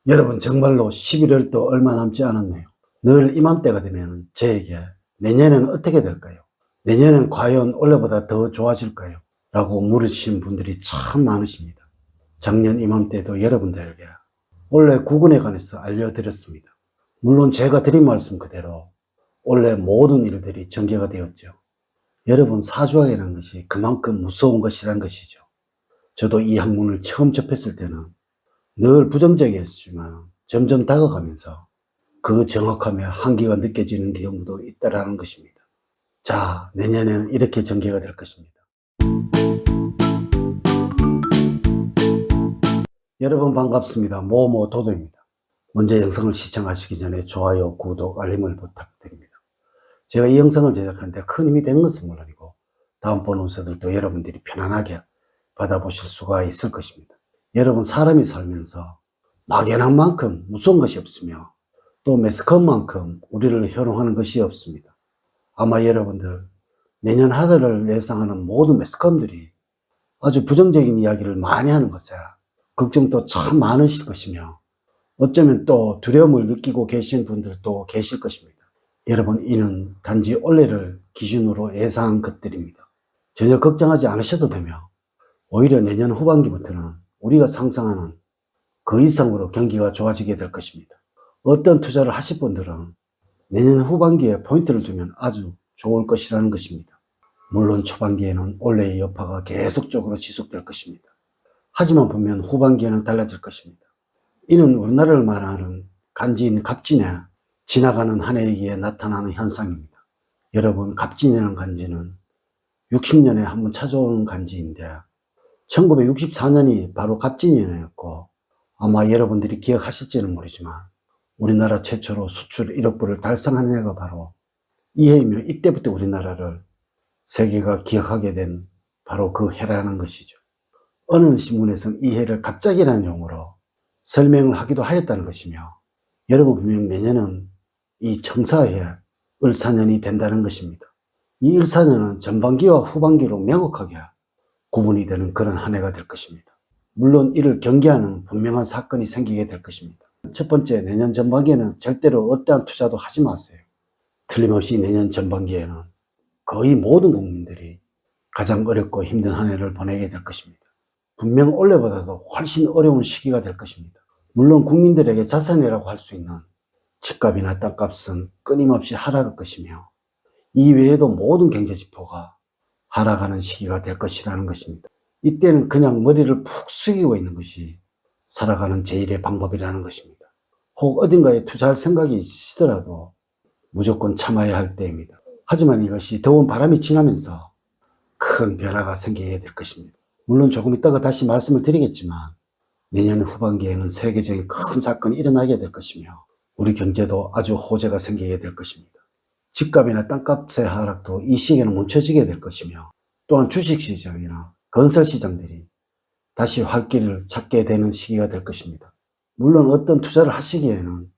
여러분, 정말로 11월도 얼마 남지 않았네요. 늘 이맘때가 되면 저에게 내년에는 어떻게 될까요? 내년엔 과연 올해보다 더 좋아질까요? 라고 물으시는 분들이 참 많으십니다. 작년 이맘때도 여러분들에게 올해 구근에 관해서 알려드렸습니다. 물론 제가 드린 말씀 그대로 올해 모든 일들이 전개가 되었죠. 여러분, 사주학이라는 것이 그만큼 무서운 것이란 것이죠. 저도 이 학문을 처음 접했을 때는 늘 부정적이었지만 점점 다가가면서 그 정확함의 한계가 느껴지는 경우도 있다라는 것입니다. 자, 내년에는 이렇게 전개가 될 것입니다. 여러분 반갑습니다. 도도입니다. 먼저 영상을 시청하시기 전에 좋아요, 구독, 알림을 부탁드립니다. 제가 이 영상을 제작하는데 큰 힘이 된 것은 물론이고 다음 보는 분들도 여러분들이 편안하게 받아보실 수가 있을 것입니다. 여러분, 사람이 살면서 막연한 만큼 무서운 것이 없으며 또 매스컴만큼 우리를 효롱하는 것이 없습니다. 아마 여러분들 내년 하루를 예상하는 모든 매스컴들이 아주 부정적인 이야기를 많이 하는 것에 걱정도 참 많으실 것이며 어쩌면 또 두려움을 느끼고 계신 분들도 계실 것입니다. 여러분, 이는 단지 올해를 기준으로 예상한 것들입니다. 전혀 걱정하지 않으셔도 되며 오히려 내년 후반기부터는 우리가 상상하는 그 이상으로 경기가 좋아지게 될 것입니다. 어떤 투자를 하실 분들은 내년 후반기에 포인트를 두면 아주 좋을 것이라는 것입니다. 물론 초반기에는 올해의 여파가 계속적으로 지속될 것입니다. 하지만 보면 후반기에는 달라질 것입니다. 이는 우리나라를 말하는 간지인 갑진에 지나가는 한 해이기에 나타나는 현상입니다. 여러분, 갑진이라는 간지는 60년에 한 번 찾아오는 간지인데 1964년이 바로 갑진년이었고 아마 여러분들이 기억하실지는 모르지만 우리나라 최초로 수출 1억 불을 달성한 해가 바로 이 해이며 이때부터 우리나라를 세계가 기억하게 된 바로 그 해라는 것이죠. 어느 신문에서는 이 해를 갑작이라는 용어로 설명을 하기도 하였다는 것이며 여러분, 분명 내년은 이 청사해 을사년이 된다는 것입니다. 이 을사년은 전반기와 후반기로 명확하게 구분이 되는 그런 한 해가 될 것입니다. 물론 이를 경계하는 분명한 사건이 생기게 될 것입니다. 첫 번째, 내년 전반기에는 절대로 어떠한 투자도 하지 마세요. 틀림없이 내년 전반기에는 거의 모든 국민들이 가장 어렵고 힘든 한 해를 보내게 될 것입니다. 분명 올해보다도 훨씬 어려운 시기가 될 것입니다. 물론 국민들에게 자산이라고 할 수 있는 집값이나 땅값은 끊임없이 하락할 것이며 이 외에도 모든 경제지표가 하락하는 시기가 될 것이라는 것입니다. 이때는 그냥 머리를 푹 숙이고 있는 것이 살아가는 제일의 방법이라는 것입니다. 혹 어딘가에 투자할 생각이 있으시더라도 무조건 참아야 할 때입니다. 하지만 이것이 더운 바람이 지나면서 큰 변화가 생기게 될 것입니다. 물론 조금 있다가 다시 말씀을 드리겠지만 내년 후반기에는 세계적인 큰 사건이 일어나게 될 것이며 우리 경제도 아주 호재가 생기게 될 것입니다. 집값이나 땅값의 하락도 이 시기에는 멈춰지게 될 것이며 또한 주식시장이나 건설시장들이 다시 활기를 찾게 되는 시기가 될 것입니다. 물론 어떤 투자를 하시기에는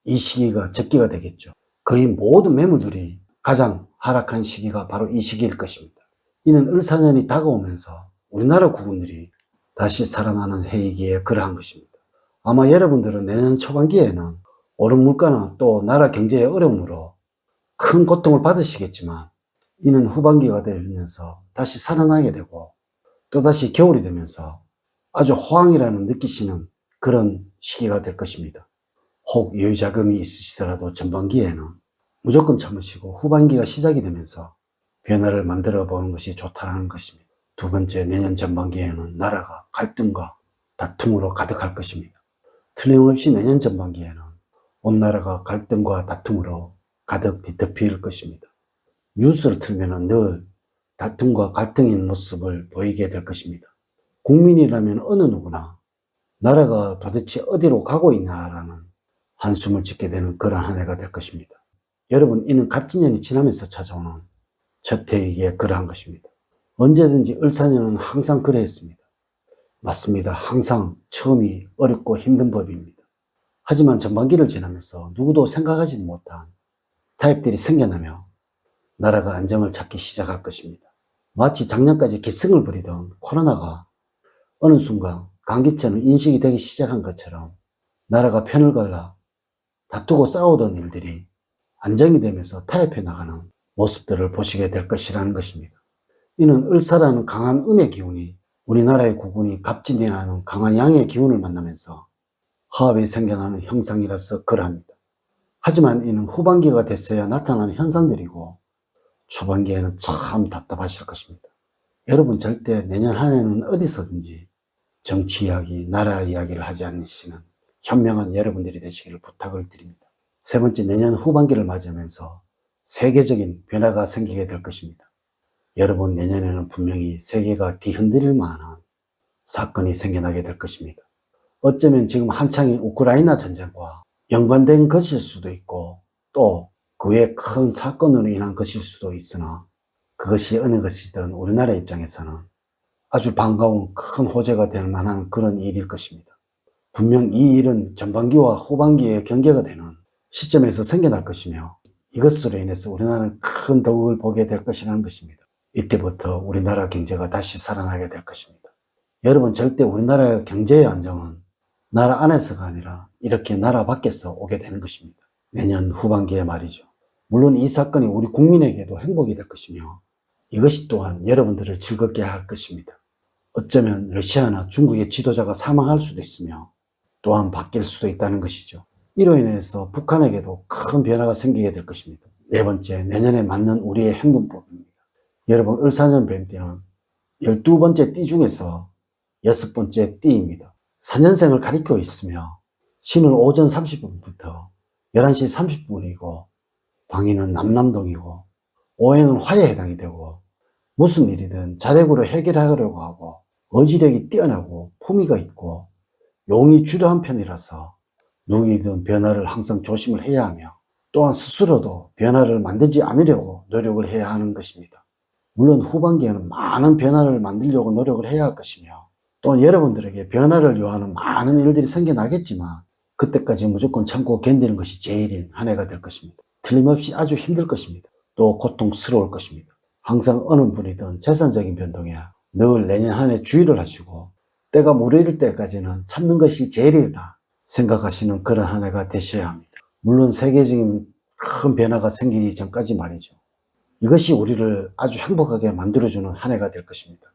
이 시기가 적기가 되겠죠. 거의 모든 매물들이 가장 하락한 시기가 바로 이 시기일 것입니다. 이는 을사년이 다가오면서 우리나라 국민들이 다시 살아나는 해이기에 그러한 것입니다. 아마 여러분들은 내년 초반기에는 오른 물가나 또 나라 경제의 어려움으로 큰 고통을 받으시겠지만 이는 후반기가 되면서 다시 살아나게 되고 또다시 겨울이 되면서 아주 호황이라는 느끼시는 그런 시기가 될 것입니다. 혹 여유자금이 있으시더라도 전반기에는 무조건 참으시고 후반기가 시작이 되면서 변화를 만들어 보는 것이 좋다는 것입니다. 두 번째, 내년 전반기에는 나라가 갈등과 다툼으로 가득할 것입니다. 틀림없이 내년 전반기에는 온 나라가 갈등과 다툼으로 가득 뒤덮일 것입니다. 뉴스를 틀면 늘 다툼과 갈등인 모습을 보이게 될 것입니다. 국민이라면 어느 누구나 나라가 도대체 어디로 가고 있나라는 한숨을 짓게 되는 그런 한 해가 될 것입니다. 여러분, 이는 갑진년이 지나면서 찾아오는 첫 해이기에 그러한 것입니다. 언제든지 을사년은 항상 그러했습니다. 맞습니다. 항상 처음이 어렵고 힘든 법입니다. 하지만 전반기를 지나면서 누구도 생각하지도 못한 타입들이 생겨나며 나라가 안정을 찾기 시작할 것입니다. 마치 작년까지 기승을 부리던 코로나가 어느 순간 감기처럼 인식이 되기 시작한 것처럼 나라가 편을 갈라 다투고 싸우던 일들이 안정이 되면서 타협해 나가는 모습들을 보시게 될 것이라는 것입니다. 이는 을사라는 강한 음의 기운이 우리나라의 국운이 갑진이라는 강한 양의 기운을 만나면서 화합이 생겨나는 형상이라서 그러합니다. 하지만 이는 후반기가 됐어야 나타나는 현상들이고 초반기에는 참 답답하실 것입니다. 여러분 절대 내년 한 해는 어디서든지 정치 이야기, 나라 이야기를 하지 않으시는 현명한 여러분들이 되시기를 부탁을 드립니다. 세 번째, 내년 후반기를 맞이하면서 세계적인 변화가 생기게 될 것입니다. 여러분 내년에는 분명히 세계가 뒤흔들릴 만한 사건이 생겨나게 될 것입니다. 어쩌면 지금 한창인 우크라이나 전쟁과 연관된 것일 수도 있고 또 그 외 큰 사건으로 인한 것일 수도 있으나 그것이 어느 것이든 우리나라 입장에서는 아주 반가운 큰 호재가 될 만한 그런 일일 것입니다. 분명 이 일은 전반기와 후반기에 경계가 되는 시점에서 생겨날 것이며 이것으로 인해서 우리나라는 큰 덕을 보게 될 것이라는 것입니다. 이때부터 우리나라 경제가 다시 살아나게 될 것입니다. 여러분 절대 우리나라의 경제의 안정은 나라 안에서가 아니라 이렇게 나라 밖에서 오게 되는 것입니다. 내년 후반기에 말이죠. 물론 이 사건이 우리 국민에게도 행복이 될 것이며 이것이 또한 여러분들을 즐겁게 할 것입니다. 어쩌면 러시아나 중국의 지도자가 사망할 수도 있으며 또한 바뀔 수도 있다는 것이죠. 이로 인해서 북한에게도 큰 변화가 생기게 될 것입니다. 네 번째, 내년에 맞는 우리의 행동법입니다. 여러분 을사년 뱀띠는 12번째 띠 중에서 6번째 띠입니다. 4년생을 가리켜 있으며 신은 오전 30분부터 11시 30분이고 방위는 남남동이고 오행은 화에 해당이 되고 무슨 일이든 자력으로 해결하려고 하고 의지력이 뛰어나고 품위가 있고 용이 주도한 편이라서 누구이든 변화를 항상 조심을 해야 하며 또한 스스로도 변화를 만들지 않으려고 노력을 해야 하는 것입니다. 물론 후반기에는 많은 변화를 만들려고 노력을 해야 할 것이며 또한 여러분들에게 변화를 요하는 많은 일들이 생겨나겠지만 그때까지 무조건 참고 견디는 것이 제일인 한 해가 될 것입니다. 틀림없이 아주 힘들 것입니다. 또 고통스러울 것입니다. 항상 어느 분이든 재산적인 변동에 늘 내년 한 해 주의를 하시고 때가 무르릴 때까지는 참는 것이 제일이다 생각하시는 그런 한 해가 되셔야 합니다. 물론 세계적인 큰 변화가 생기기 전까지 말이죠. 이것이 우리를 아주 행복하게 만들어주는 한 해가 될 것입니다.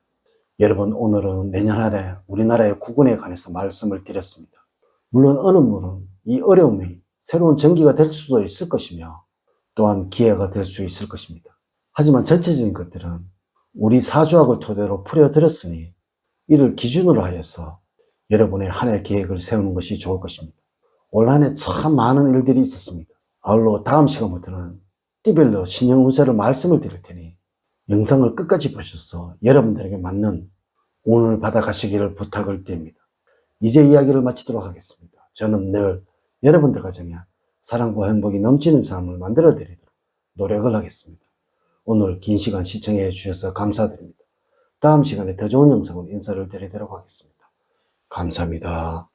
여러분 오늘은 내년 한 해 우리나라의 국운에 관해서 말씀을 드렸습니다. 물론 어느 분은 이 어려움이 새로운 전기가 될 수도 있을 것이며 또한 기회가 될 수 있을 것입니다. 하지만 전체적인 것들은 우리 사주학을 토대로 풀어드렸으니 이를 기준으로 하여서 여러분의 한 해 계획을 세우는 것이 좋을 것입니다. 올 한 해 참 많은 일들이 있었습니다. 아울러 다음 시간부터는 띠별로 신형 운세를 말씀을 드릴 테니 영상을 끝까지 보셔서 여러분들에게 맞는 운을 받아가시기를 부탁을 드립니다. 이제 이야기를 마치도록 하겠습니다. 저는 늘 여러분들 가정에 사랑과 행복이 넘치는 삶을 만들어 드리도록 노력을 하겠습니다. 오늘 긴 시간 시청해 주셔서 감사드립니다. 다음 시간에 더 좋은 영상으로 인사를 드리도록 하겠습니다. 감사합니다.